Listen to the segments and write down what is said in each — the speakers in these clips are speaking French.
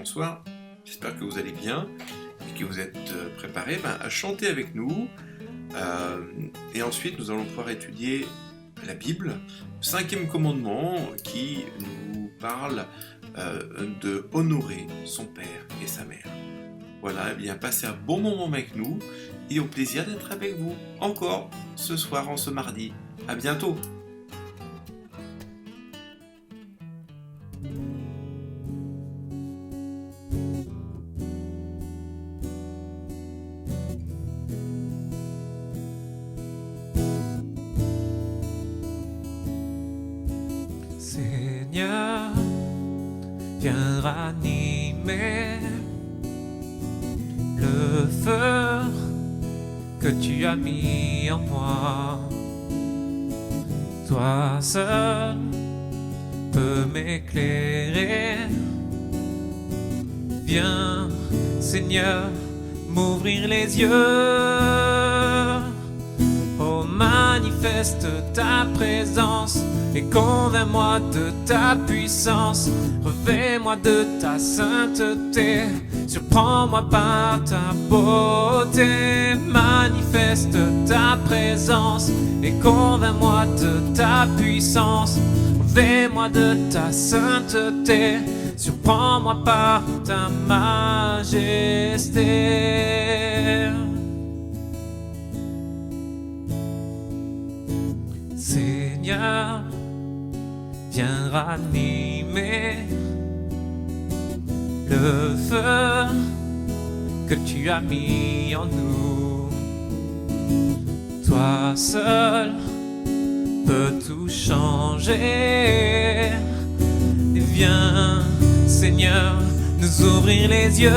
bonsoir, j'espère que vous allez bien et que vous êtes préparés à chanter avec nous. Et ensuite nous allons pouvoir étudier la Bible, le 5e commandement qui nous parle de honorer son père et sa mère. Voilà, eh bien passez un bon moment avec nous et au plaisir d'être avec vous encore ce soir en ce mardi. À bientôt. Seigneur, viens ranimer le feu que tu as mis en moi. Toi seul peux m'éclairer. Viens, Seigneur, m'ouvrir les yeux. Oh, manifeste ta présence et convainc-moi de ta puissance. Revêt-moi de ta sainteté, surprends-moi par ta beauté. Manifeste ta présence et convainc-moi de ta puissance. Revêt-moi de ta sainteté, surprends-moi par ta majesté. Seigneur, viens ranimer le feu que tu as mis en nous. Toi seul peux tout changer. Et viens, Seigneur, nous ouvrir les yeux.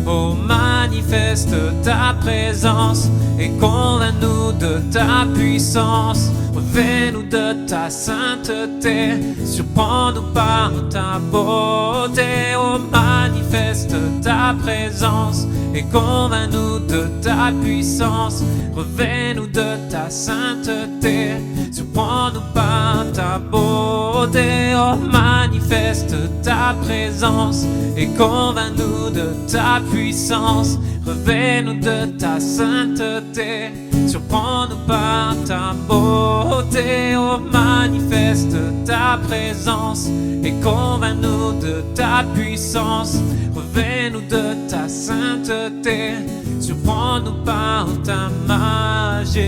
Oh, manifeste ta présence et convainc-nous de ta puissance. Revêt-nous de ta sainteté, surprends-nous par ta beauté. Oh, manifeste ta présence et convainc-nous de ta puissance. Revêt-nous de ta sainteté, surprends-nous par ta beauté. Oh, manifeste ta présence et convainc-nous de ta puissance. Revêt-nous de ta sainteté, surprends-nous par ta beauté. Oh, manifeste ta présence et convainc-nous de ta puissance. Revêt-nous de ta sainteté, surprends-nous par ta majesté.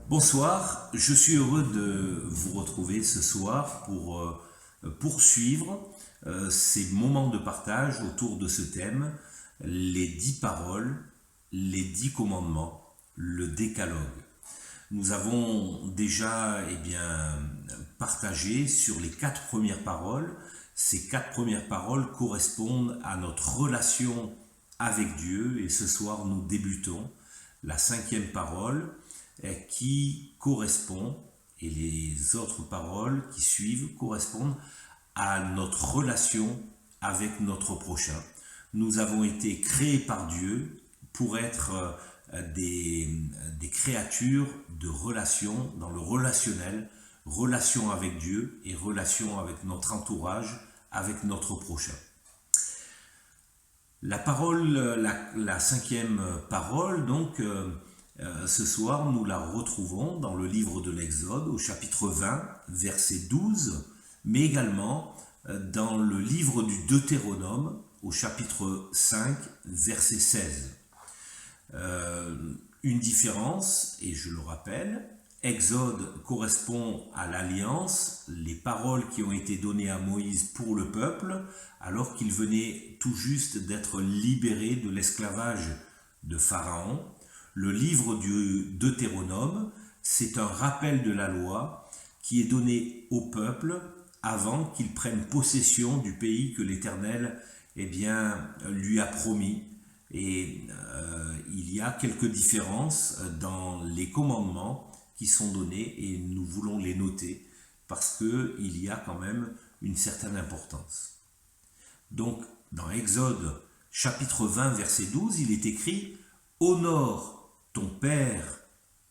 Bonsoir, je suis heureux de vous retrouver ce soir pour poursuivre ces moments de partage autour de ce thème, les 10 paroles, les 10 commandements, le décalogue. Nous avons déjà partagé sur les 4 premières paroles. Ces 4 premières paroles correspondent à notre relation avec Dieu et ce soir nous débutons la 5e parole qui correspond, et les autres paroles qui suivent correspondent à notre relation avec notre prochain. Nous avons été créés par Dieu pour être des créatures de relation, dans le relationnel, relation avec Dieu et relation avec notre entourage, avec notre prochain. La parole, la 5e parole, donc, ce soir, nous la retrouvons dans le livre de l'Exode, au chapitre 20, verset 12, mais également dans le livre du Deutéronome, au chapitre 5, verset 16. Une différence, et je le rappelle, Exode correspond à l'alliance, les paroles qui ont été données à Moïse pour le peuple, alors qu'il venait tout juste d'être libéré de l'esclavage de Pharaon. Le livre du Deutéronome, c'est un rappel de la loi qui est donné au peuple avant qu'il prenne possession du pays que l'Éternel lui a promis. Et il y a quelques différences dans les commandements qui sont donnés et nous voulons les noter parce qu'il y a quand même une certaine importance. Donc, dans Exode chapitre 20, verset 12, il est écrit « Honore ton père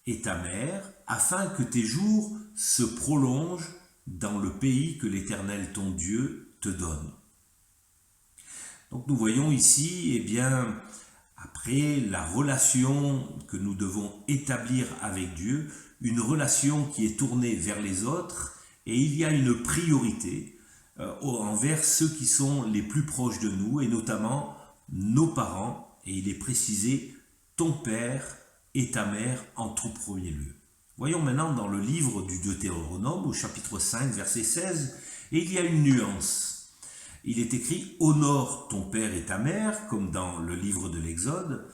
et ta mère, afin que tes jours se prolongent dans le pays que l'Éternel ton Dieu te donne. » Donc nous voyons ici, après la relation que nous devons établir avec Dieu, une relation qui est tournée vers les autres, et il y a une priorité envers ceux qui sont les plus proches de nous, et notamment nos parents, et il est précisé « ton père et ta mère en tout premier lieu ». Voyons maintenant dans le livre du Deutéronome, au chapitre 5, verset 16, et il y a une nuance. Il est écrit « Honore ton père et ta mère », comme dans le livre de l'Exode,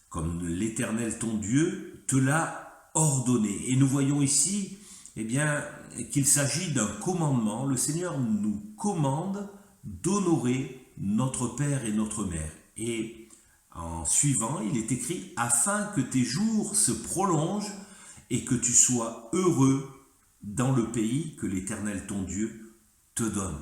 comme l'Éternel ton Dieu te l'a ordonné. Et nous voyons ici qu'il s'agit d'un commandement. Le Seigneur nous commande d'honorer notre père et notre mère. Et en suivant, il est écrit « Afin que tes jours se prolongent et que tu sois heureux dans le pays que l'Éternel ton Dieu te donne. »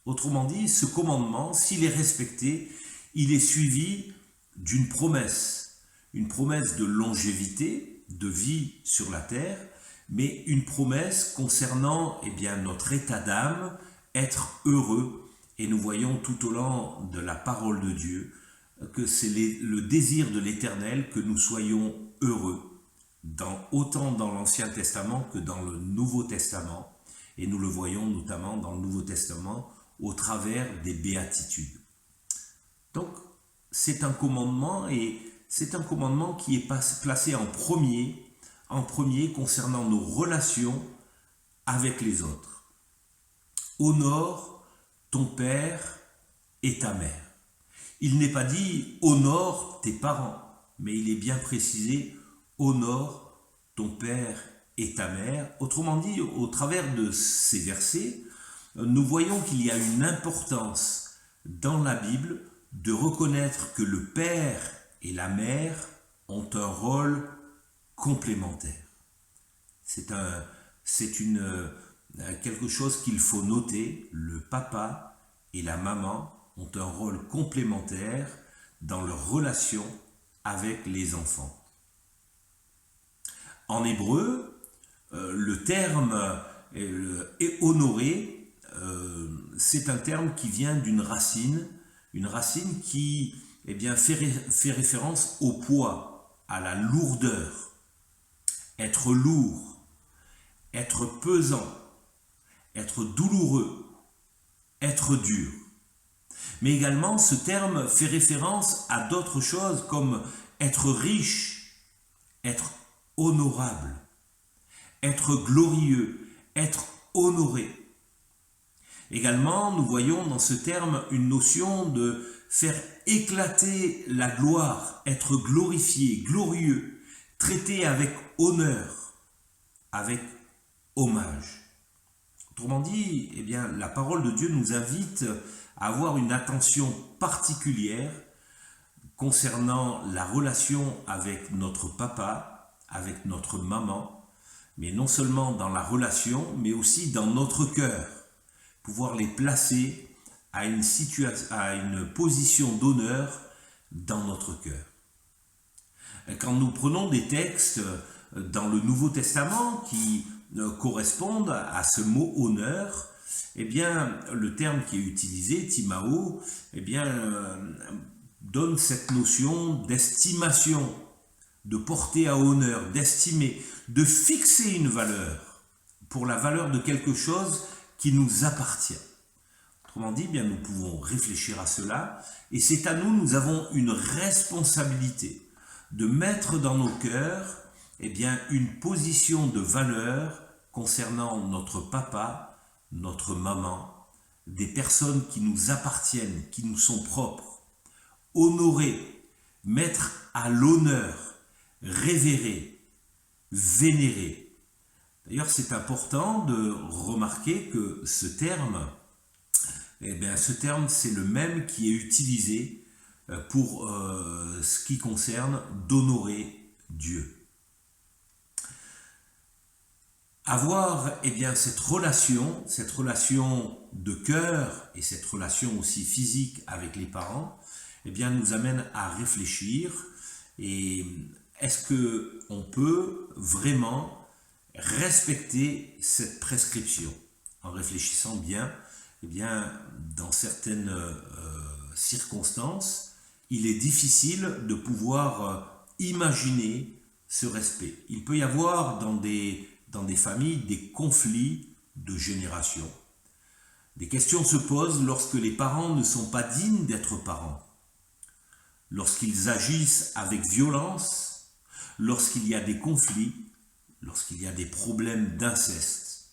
Autrement dit, ce commandement, s'il est respecté, il est suivi d'une promesse. Une promesse de longévité, de vie sur la terre, mais une promesse concernant notre état d'âme, être heureux. Et nous voyons tout au long de la parole de Dieu que c'est le désir de l'Éternel que nous soyons heureux, autant dans l'Ancien Testament que dans le Nouveau Testament. Et nous le voyons notamment dans le Nouveau Testament au travers des béatitudes. Donc, c'est un commandement, et c'est un commandement qui est placé en premier concernant nos relations avec les autres. Honore ton père et ta mère. Il n'est pas dit « honore tes parents », mais il est bien précisé « honore ton père et ta mère. Autrement dit, au travers de ces versets, nous voyons qu'il y a une importance dans la Bible de reconnaître que le père et la mère ont un rôle complémentaire. C'est quelque chose qu'il faut noter. Le papa et la maman ont un rôle complémentaire dans leur relation avec les enfants. En hébreu, le terme est honoré, c'est un terme qui vient d'une racine, une racine qui fait référence au poids, à la lourdeur. Être lourd, être pesant, être douloureux, être dur. Mais également, ce terme fait référence à d'autres choses comme être riche, être honorable, être glorieux, être honoré. Également, nous voyons dans ce terme une notion de faire éclater la gloire, être glorifié, glorieux, traité avec honneur, avec hommage. Autrement dit, la parole de Dieu nous invite à avoir une attention particulière concernant la relation avec notre papa, avec notre maman, mais non seulement dans la relation, mais aussi dans notre cœur, pouvoir les placer à une position d'honneur dans notre cœur. Quand nous prenons des textes dans le Nouveau Testament qui correspondent à ce mot honneur, le terme qui est utilisé, timao, donne cette notion d'estimation, de porter à honneur, d'estimer, de fixer une valeur pour la valeur de quelque chose qui nous appartient. Autrement dit, nous pouvons réfléchir à cela, et c'est à nous, nous avons une responsabilité de mettre dans nos cœurs une position de valeur concernant notre papa, notre maman, des personnes qui nous appartiennent, qui nous sont propres. Honorer, mettre à l'honneur, révérer, vénérer. D'ailleurs, c'est important de remarquer que ce terme, c'est le même qui est utilisé pour ce qui concerne d'honorer Dieu. Avoir cette relation de cœur et cette relation aussi physique avec les parents, nous amène à réfléchir. Et est-ce qu'on peut vraiment respecter cette prescription en réfléchissant bien? Dans certaines circonstances, il est difficile de pouvoir imaginer ce respect. Il peut y avoir dans des familles des conflits de génération. Des questions se posent lorsque les parents ne sont pas dignes d'être parents, lorsqu'ils agissent avec violence, lorsqu'il y a des conflits, lorsqu'il y a des problèmes d'inceste.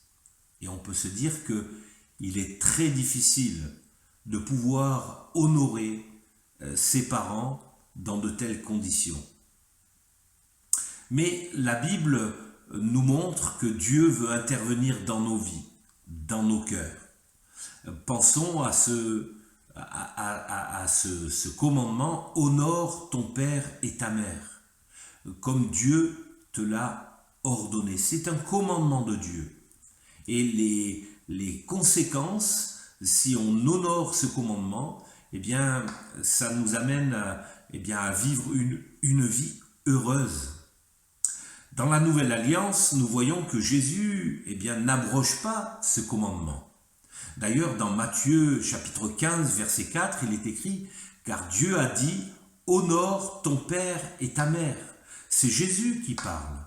Et on peut se dire qu'il est très difficile de pouvoir honorer ses parents dans de telles conditions. Mais la Bible nous montre que Dieu veut intervenir dans nos vies, dans nos cœurs. Pensons à ce commandement: honore ton père et ta mère, comme Dieu te l'a ordonné. C'est un commandement de Dieu. Et les conséquences, si on honore ce commandement, ça nous amène à vivre une vie heureuse. Dans la Nouvelle Alliance, nous voyons que Jésus n'abroge pas ce commandement. D'ailleurs, dans Matthieu chapitre 15, verset 4, il est écrit « Car Dieu a dit, honore ton père et ta mère ». C'est Jésus qui parle.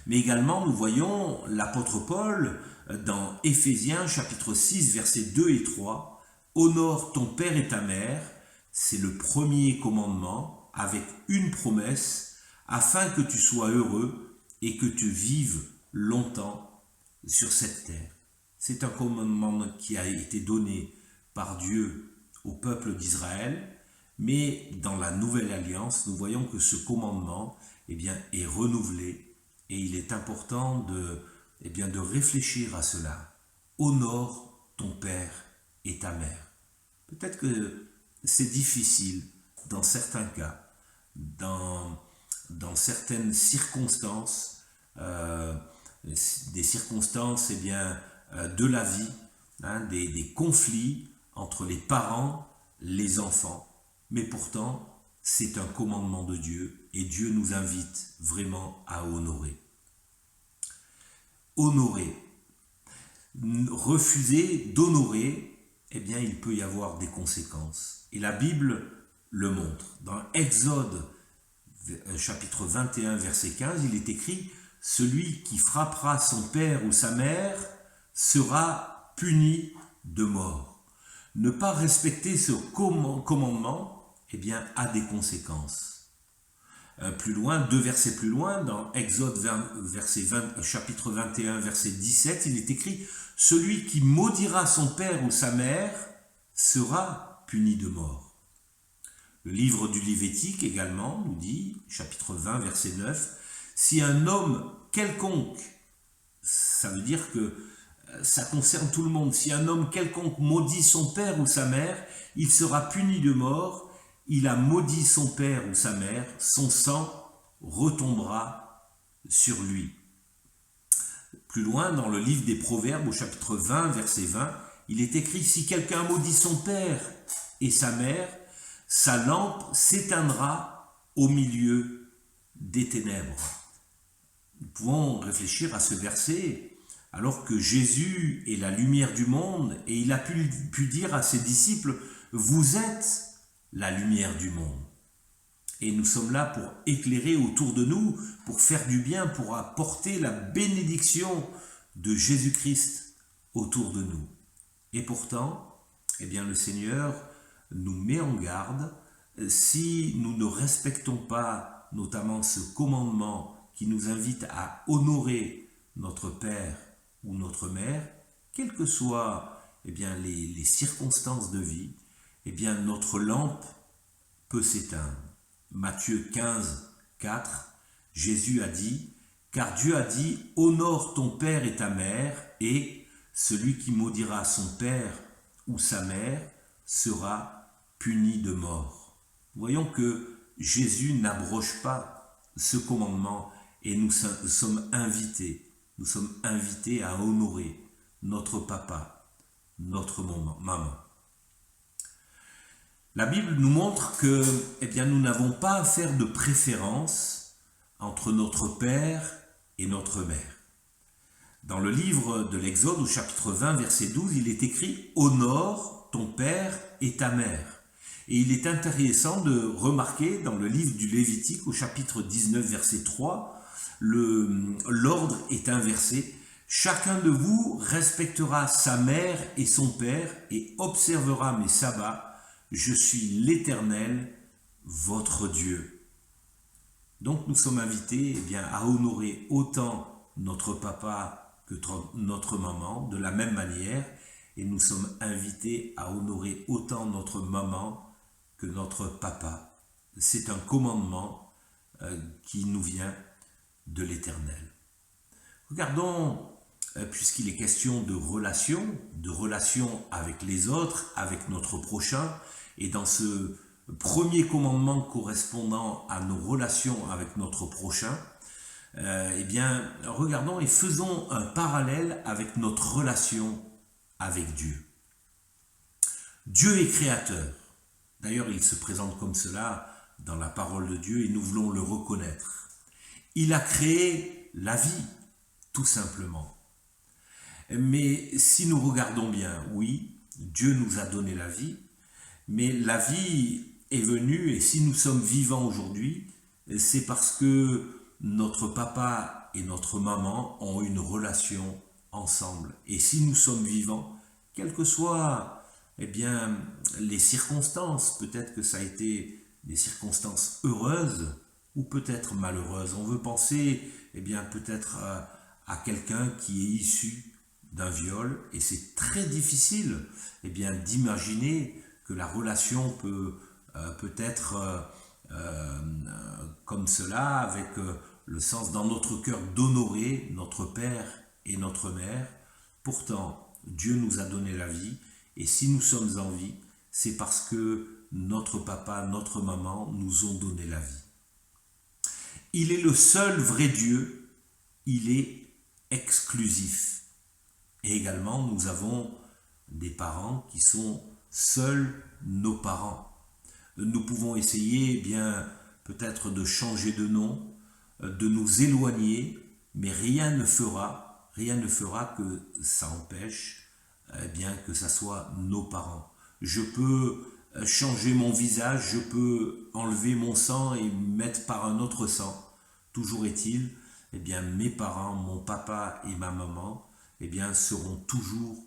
Mais également, nous voyons l'apôtre Paul dans Éphésiens chapitre 6, versets 2 et 3, « Honore ton père et ta mère », c'est le premier commandement avec une promesse, afin que tu sois heureux et que tu vives longtemps sur cette terre. C'est un commandement qui a été donné par Dieu au peuple d'Israël, mais dans la Nouvelle Alliance, nous voyons que ce commandement est renouvelé Et il est important de réfléchir à cela. Honore ton père et ta mère. Peut-être que c'est difficile dans certains cas, dans certaines circonstances, des circonstances de la vie, des conflits entre les parents, les enfants. Mais pourtant, c'est un commandement de Dieu et Dieu nous invite vraiment à honorer. Honorer. Refuser d'honorer, il peut y avoir des conséquences. Et la Bible le montre. Dans Exode, chapitre 21, verset 15, il est écrit « Celui qui frappera son père ou sa mère sera puni de mort. » Ne pas respecter ce commandement a des conséquences. Plus loin, 2 versets plus loin, dans Exode chapitre 21, verset 17, il est écrit « Celui qui maudira son père ou sa mère sera puni de mort. » Le livre du Lévitique également nous dit, chapitre 20, verset 9, « Si un homme quelconque, ça veut dire que ça concerne tout le monde, si un homme quelconque maudit son père ou sa mère, il sera puni de mort. Il a maudit son père ou sa mère, son sang retombera sur lui. » Plus loin, dans le livre des Proverbes, au chapitre 20, verset 20, il est écrit « Si quelqu'un maudit son père et sa mère, sa lampe s'éteindra au milieu des ténèbres. » Nous pouvons réfléchir à ce verset alors que Jésus est la lumière du monde et il a pu dire à ses disciples « Vous êtes la lumière du monde. » Et nous sommes là pour éclairer autour de nous, pour faire du bien, pour apporter la bénédiction de Jésus-Christ autour de nous. Et pourtant, le Seigneur nous met en garde si nous ne respectons pas notamment ce commandement qui nous invite à honorer notre père ou notre mère, quelles que soient les circonstances de vie, notre lampe peut s'éteindre. Matthieu 15, 4, Jésus a dit « Car Dieu a dit, honore ton père et ta mère, et celui qui maudira son père ou sa mère sera puni de mort. » Voyons que Jésus n'abroge pas ce commandement et nous sommes invités à honorer notre papa, notre maman. La Bible nous montre que nous n'avons pas à faire de préférence entre notre père et notre mère. Dans le livre de l'Exode, au chapitre 20, verset 12, il est écrit « Honore ton père et ta mère ». Et il est intéressant de remarquer dans le livre du Lévitique, au chapitre 19, verset 3, l'ordre est inversé. « Chacun de vous respectera sa mère et son père et observera mes sabbats. Je suis l'Éternel, votre Dieu. » Donc nous sommes invités à honorer autant notre papa que notre maman de la même manière, et nous sommes invités à honorer autant notre maman que notre papa. C'est un commandement qui nous vient de l'Éternel. Regardons, puisqu'il est question de relation avec les autres, avec notre prochain, et dans ce premier commandement correspondant à nos relations avec notre prochain, regardons et faisons un parallèle avec notre relation avec Dieu. Dieu est créateur. D'ailleurs, il se présente comme cela dans la parole de Dieu et nous voulons le reconnaître. Il a créé la vie, tout simplement. Mais si nous regardons bien, oui, Dieu nous a donné la vie, mais la vie est venue, et si nous sommes vivants aujourd'hui, c'est parce que notre papa et notre maman ont une relation ensemble. Et si nous sommes vivants, quelles que soient les circonstances, peut-être que ça a été des circonstances heureuses ou peut-être malheureuses. On veut penser peut-être à quelqu'un qui est issu d'un viol, et c'est très difficile d'imaginer que la relation peut être comme cela, avec le sens dans notre cœur d'honorer notre Père et notre Mère. Pourtant, Dieu nous a donné la vie, et si nous sommes en vie, c'est parce que notre papa, notre maman nous ont donné la vie. Il est le seul vrai Dieu, il est exclusif. Et également, nous avons des parents qui sont seuls nos parents. Nous pouvons essayer, peut-être de changer de nom, de nous éloigner, mais rien ne fera que ça empêche, que ça soit nos parents. Je peux changer mon visage, je peux enlever mon sang et mettre par un autre sang. Toujours est-il, mes parents, mon papa et ma maman, seront toujours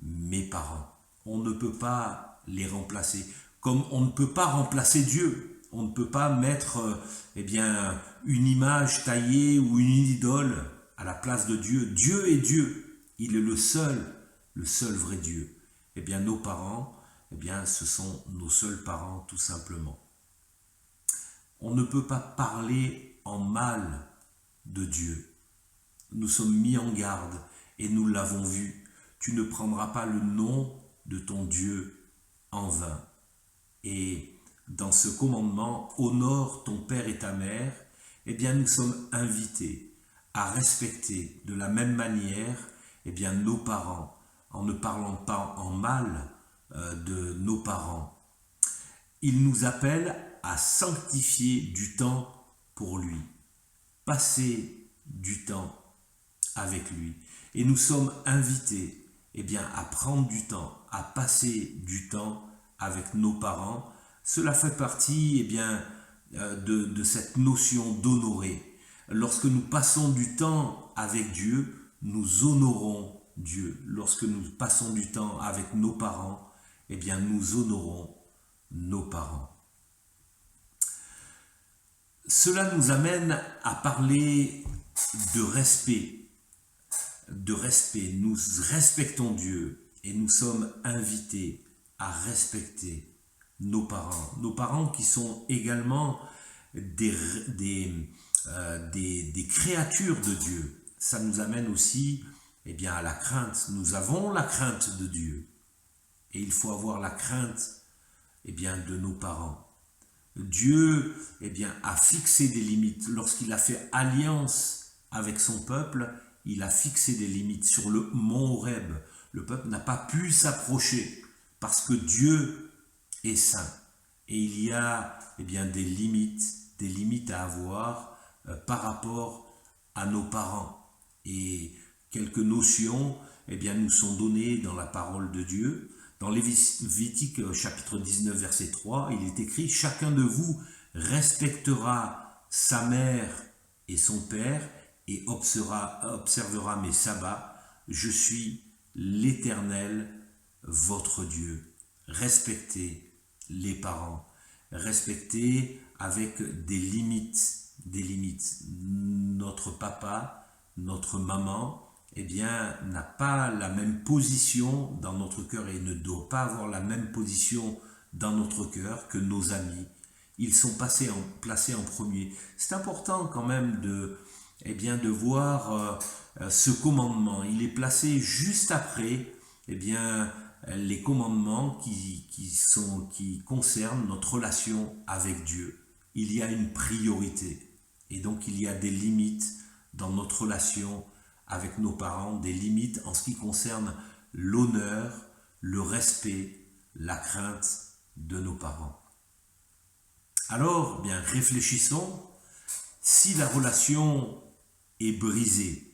mes parents. On ne peut pas les remplacer. Comme on ne peut pas remplacer Dieu. On ne peut pas mettre une image taillée ou une idole à la place de Dieu. Dieu est Dieu. Il est le seul vrai Dieu. Nos parents, ce sont nos seuls parents tout simplement. On ne peut pas parler en mal de Dieu. Nous sommes mis en garde et nous l'avons vu. Tu ne prendras pas le nom de ton Dieu en vain. Et dans ce commandement, honore ton père et ta mère, nous sommes invités à respecter de la même manière nos parents, en ne parlant pas en mal de nos parents. Il nous appelle à sanctifier du temps pour lui, passer du temps avec lui. Et nous sommes invités à prendre du temps, à passer du temps avec nos parents. Cela fait partie de cette notion d'honorer. Lorsque nous passons du temps avec Dieu, nous honorons Dieu. Lorsque nous passons du temps avec nos parents, nous honorons nos parents. Cela nous amène à parler de respect. Nous respectons Dieu et nous sommes invités à respecter nos parents qui sont également des créatures de Dieu. Ça nous amène aussi à la crainte. Nous avons la crainte de Dieu et il faut avoir la crainte de nos parents. Dieu a fixé des limites. Lorsqu'il a fait alliance avec son peuple, il a fixé des limites sur le mont Horeb. Le peuple n'a pas pu s'approcher parce que Dieu est saint. Et il y a des limites à avoir par rapport à nos parents. Et quelques notions nous sont données dans la parole de Dieu. Dans Lévitique chapitre 19 verset 3, il est écrit « Chacun de vous respectera sa mère et son père et observera mes sabbats. Je suis l'Éternel, votre Dieu. » Respectez les parents. Respectez avec des limites. Notre papa, notre maman, n'a pas la même position dans notre cœur et ne doit pas avoir la même position dans notre cœur que nos amis. Ils sont placés en premier. C'est important quand même de voir ce commandement. Il est placé juste après les commandements qui concernent notre relation avec Dieu. Il y a une priorité et donc il y a des limites dans notre relation avec nos parents, des limites en ce qui concerne l'honneur, le respect, la crainte de nos parents. Alors, réfléchissons, si la relation est brisée,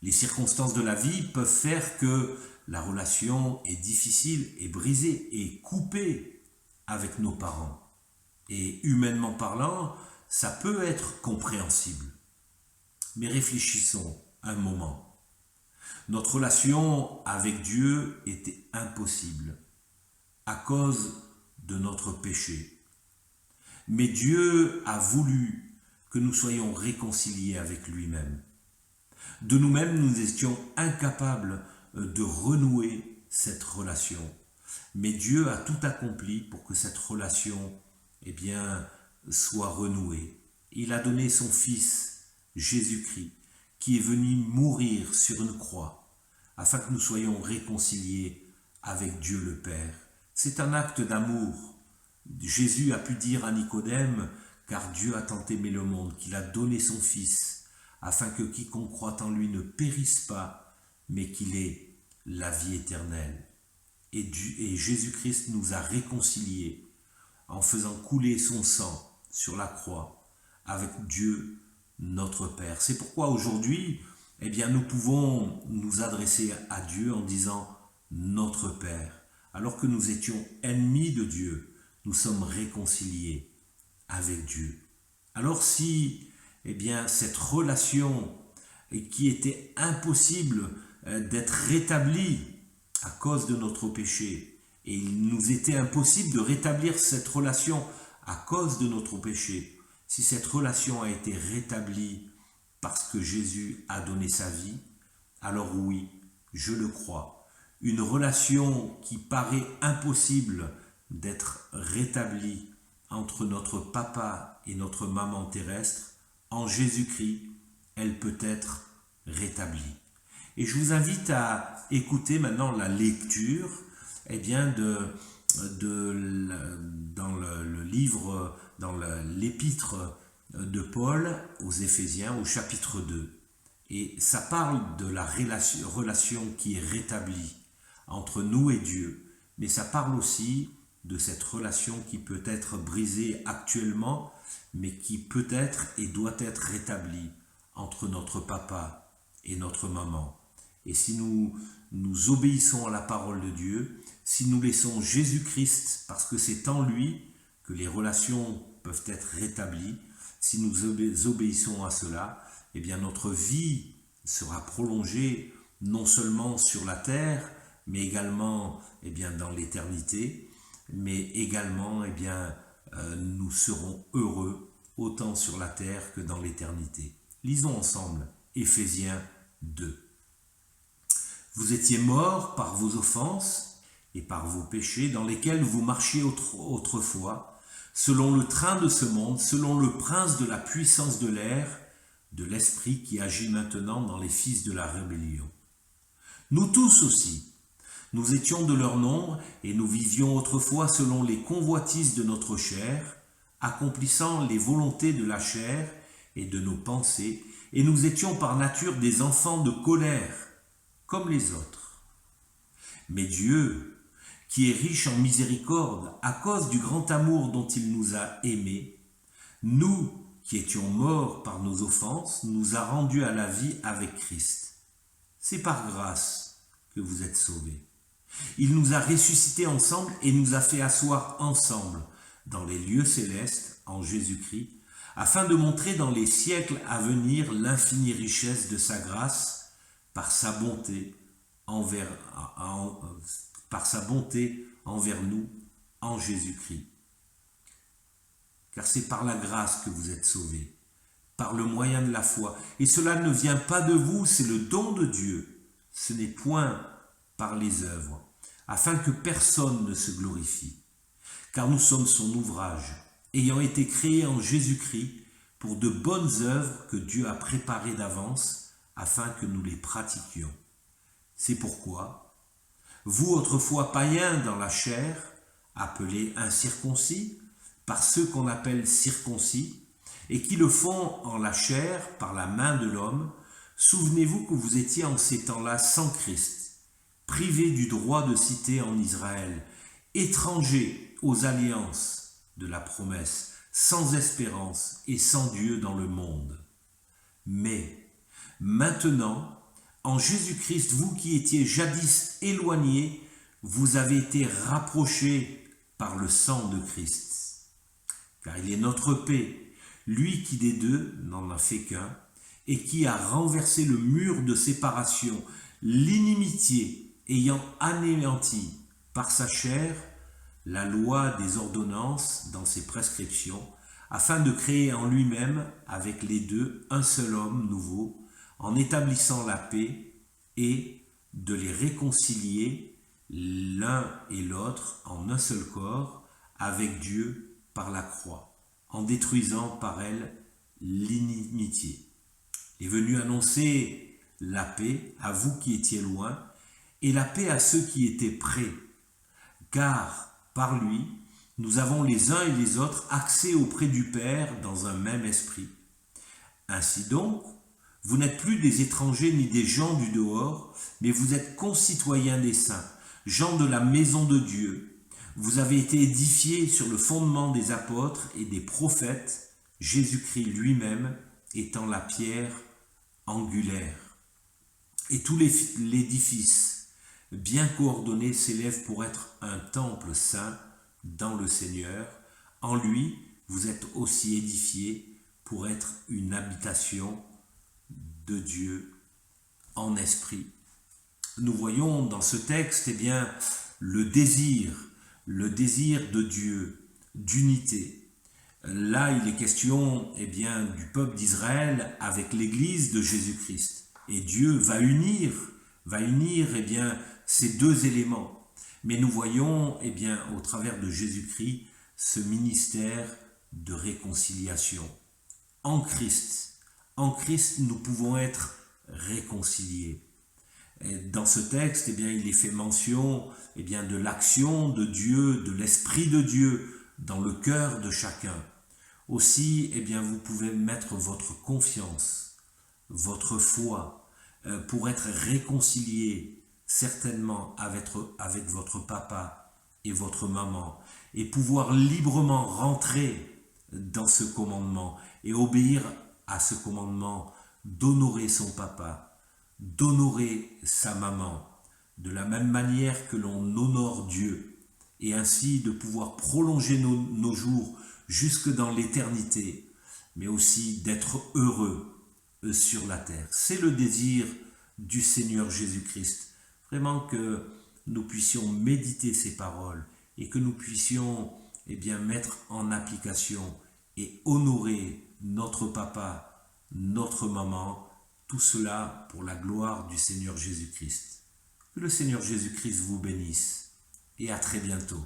les circonstances de la vie peuvent faire que la relation est difficile et brisée et coupée avec nos parents. Et humainement parlant, ça peut être compréhensible. Mais réfléchissons un moment. Notre relation avec Dieu était impossible à cause de notre péché. Mais Dieu a voulu que nous soyons réconciliés avec lui-même. De nous-mêmes, nous étions incapables de renouer cette relation. Mais Dieu a tout accompli pour que cette relation soit renouée. il a donné son Fils, Jésus-Christ, qui est venu mourir sur une croix, afin que nous soyons réconciliés avec Dieu le Père. C'est un acte d'amour. Jésus a pu dire à Nicodème, car Dieu a tant aimé le monde, qu'il a donné son Fils, afin que quiconque croit en lui ne périsse pas, mais qu'il ait la vie éternelle. Et Jésus-Christ nous a réconciliés en faisant couler son sang sur la croix avec Dieu notre Père. C'est pourquoi aujourd'hui, nous pouvons nous adresser à Dieu en disant notre Père. Alors que nous étions ennemis de Dieu, nous sommes réconciliés avec Dieu. Alors si cette relation qui était impossible d'être rétablie à cause de notre péché, et il nous était impossible de rétablir cette relation à cause de notre péché, si cette relation a été rétablie parce que Jésus a donné sa vie, alors oui, je le crois, une relation qui paraît impossible d'être rétablie entre notre papa et notre maman terrestre, en Jésus-Christ, elle peut être rétablie. Et je vous invite à écouter maintenant la lecture dans l'épître de Paul aux Éphésiens au chapitre 2. Et ça parle de la relation qui est rétablie entre nous et Dieu, mais ça parle aussi de cette relation qui peut être brisée actuellement, mais qui peut être et doit être rétablie entre notre papa et notre maman. Et si nous obéissons à la parole de Dieu, si nous laissons Jésus-Christ, parce que c'est en lui que les relations peuvent être rétablies, si nous obéissons à cela, notre vie sera prolongée non seulement sur la terre, mais également dans l'éternité, mais également nous serons heureux autant sur la terre que dans l'éternité. Lisons ensemble Éphésiens 2. Vous étiez morts par vos offenses et par vos péchés dans lesquels vous marchiez autrefois, selon le train de ce monde, selon le prince de la puissance de l'air, de l'esprit qui agit maintenant dans les fils de la rébellion. Nous tous aussi, nous étions de leur nombre et nous vivions autrefois selon les convoitises de notre chair, accomplissant les volontés de la chair et de nos pensées, et nous étions par nature des enfants de colère, comme les autres. Mais Dieu, qui est riche en miséricorde, à cause du grand amour dont il nous a aimés, nous, qui étions morts par nos offenses, nous a rendus à la vie avec Christ. C'est par grâce que vous êtes sauvés. Il nous a ressuscités ensemble et nous a fait asseoir ensemble dans les lieux célestes en Jésus-Christ, afin de montrer dans les siècles à venir l'infinie richesse de sa grâce par sa bonté envers nous en Jésus-Christ. Car c'est par la grâce que vous êtes sauvés, par le moyen de la foi. Et cela ne vient pas de vous, c'est le don de Dieu. Ce n'est point par les œuvres, afin que personne ne se glorifie. Car nous sommes son ouvrage, ayant été créés en Jésus-Christ pour de bonnes œuvres que Dieu a préparées d'avance, afin que nous les pratiquions. C'est pourquoi, vous autrefois païens dans la chair, appelés incirconcis, par ceux qu'on appelle circoncis, et qui le font en la chair par la main de l'homme, souvenez-vous que vous étiez en ces temps-là sans Christ, privés du droit de cité en Israël, étrangers aux alliances de la promesse, sans espérance et sans Dieu dans le monde. Mais maintenant, en Jésus-Christ, vous qui étiez jadis éloignés, vous avez été rapprochés par le sang de Christ. Car il est notre paix, lui qui des deux n'en a fait qu'un, et qui a renversé le mur de séparation, l'inimitié ayant anéanti par sa chair la loi des ordonnances dans ses prescriptions, afin de créer en lui-même avec les deux un seul homme nouveau, en établissant la paix et de les réconcilier l'un et l'autre en un seul corps avec Dieu par la croix, en détruisant par elle l'inimitié. Il est venu annoncer la paix à vous qui étiez loin et la paix à ceux qui étaient près, car par lui, nous avons les uns et les autres accès auprès du Père dans un même esprit. Ainsi donc, vous n'êtes plus des étrangers ni des gens du dehors, mais vous êtes concitoyens des saints, gens de la maison de Dieu. Vous avez été édifiés sur le fondement des apôtres et des prophètes, Jésus-Christ lui-même étant la pierre angulaire. Et tout l'édifice, bien coordonné, s'élève pour être un temple saint dans le Seigneur. En lui, vous êtes aussi édifiés pour être une habitation de Dieu en esprit. Nous voyons dans ce texte le désir de Dieu, d'unité. Là, il est question du peuple d'Israël avec l'Église de Jésus-Christ. Et Dieu va unir ces deux éléments. Mais nous voyons au travers de Jésus-Christ ce ministère de réconciliation. En Christ, nous pouvons être réconciliés. Et dans ce texte, il est fait mention de l'action de Dieu, de l'Esprit de Dieu dans le cœur de chacun. Aussi, vous pouvez mettre votre confiance, votre foi pour être réconcilié certainement avec votre papa et votre maman et pouvoir librement rentrer dans ce commandement et obéir à ce commandement d'honorer son papa, d'honorer sa maman, de la même manière que l'on honore Dieu, et ainsi de pouvoir prolonger nos jours jusque dans l'éternité, mais aussi d'être heureux sur la terre. C'est le désir du Seigneur Jésus-Christ. Vraiment que nous puissions méditer ces paroles et que nous puissions mettre en application et honorer notre papa, notre maman, tout cela pour la gloire du Seigneur Jésus-Christ. Que le Seigneur Jésus-Christ vous bénisse et à très bientôt.